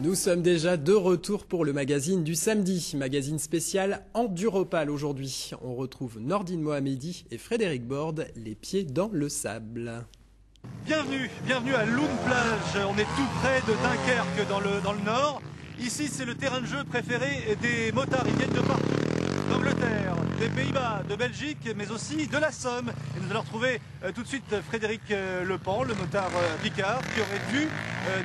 Nous sommes déjà de retour pour le magazine du samedi, magazine spécial Enduropal aujourd'hui. On retrouve Nordine Mohamedi et Frédéric Borde, les pieds dans le sable. Bienvenue à Loon Plage. On est tout près de Dunkerque dans le nord. Ici, c'est le terrain de jeu préféré des motards. Ils viennent de partout, d'Angleterre, des Pays-Bas, de Belgique, mais aussi de la Somme. Et nous allons retrouver tout de suite Frédéric Lepan, le motard Picard, qui aurait dû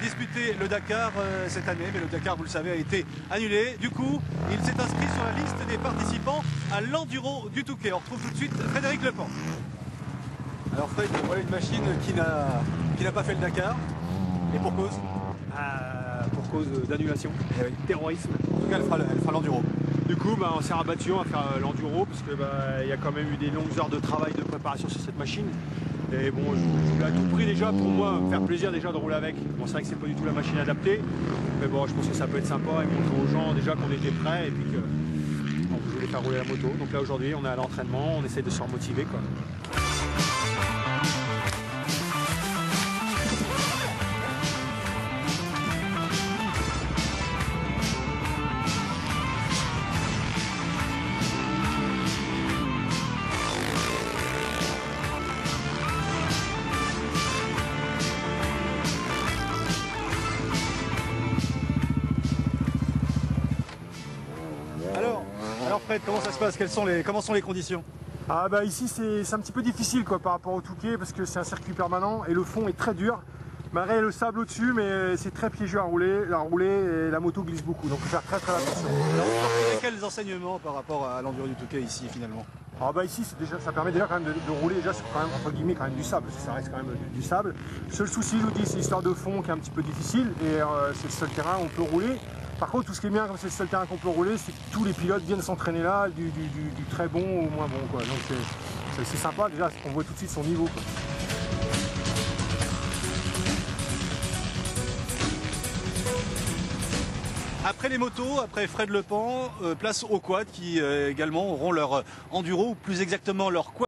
disputer le Dakar cette année. Mais le Dakar, vous le savez, a été annulé. Du coup, il s'est inscrit sur la liste des participants à l'Enduro du Touquet. On retrouve tout de suite Frédéric Lepan. Alors Fred, voilà une machine qui n'a pas fait le Dakar. Et pour cause pour cause d'annulation, terrorisme. En tout cas, elle fera l'enduro. Du coup, on s'est rabattu, on va faire l'enduro, parce qu'il y a quand même eu des longues heures de travail, de préparation sur cette machine. Et bon, je voulais à tout prix déjà, pour moi, me faire plaisir déjà de rouler avec. Bon, c'est vrai que c'est pas du tout la machine adaptée, mais bon, je pense que ça peut être sympa et montrer aux gens déjà qu'on était prêts et puis qu'on voulait faire rouler la moto. Donc là, aujourd'hui, on est à l'entraînement, on essaie de se remotiver, quoi. Alors Fred, comment ça se passe? Comment sont les conditions? Ici c'est un petit peu difficile quoi, par rapport au Touquet parce que c'est un circuit permanent et le fond est très dur. Malgré le sable au-dessus, mais c'est très piégeux à rouler et la moto glisse beaucoup, donc il faut faire très attention. Alors vous portez quels enseignements par rapport à l'enduro du Touquet ici finalement? Ici ça permet déjà quand même de rouler déjà sur quand même, entre guillemets, quand même du sable, parce que ça reste quand même du sable. Le seul souci, je vous dis, c'est l'histoire de fond qui est un petit peu difficile et c'est le seul terrain où on peut rouler. Par contre, tout ce qui est bien, comme c'est le seul terrain qu'on peut rouler, c'est que tous les pilotes viennent s'entraîner là, du très bon au moins bon, quoi. Donc c'est sympa, déjà, on voit tout de suite son niveau, quoi. Après les motos, après Fred Lepan, place aux quads qui également auront leur enduro, ou plus exactement leur quad.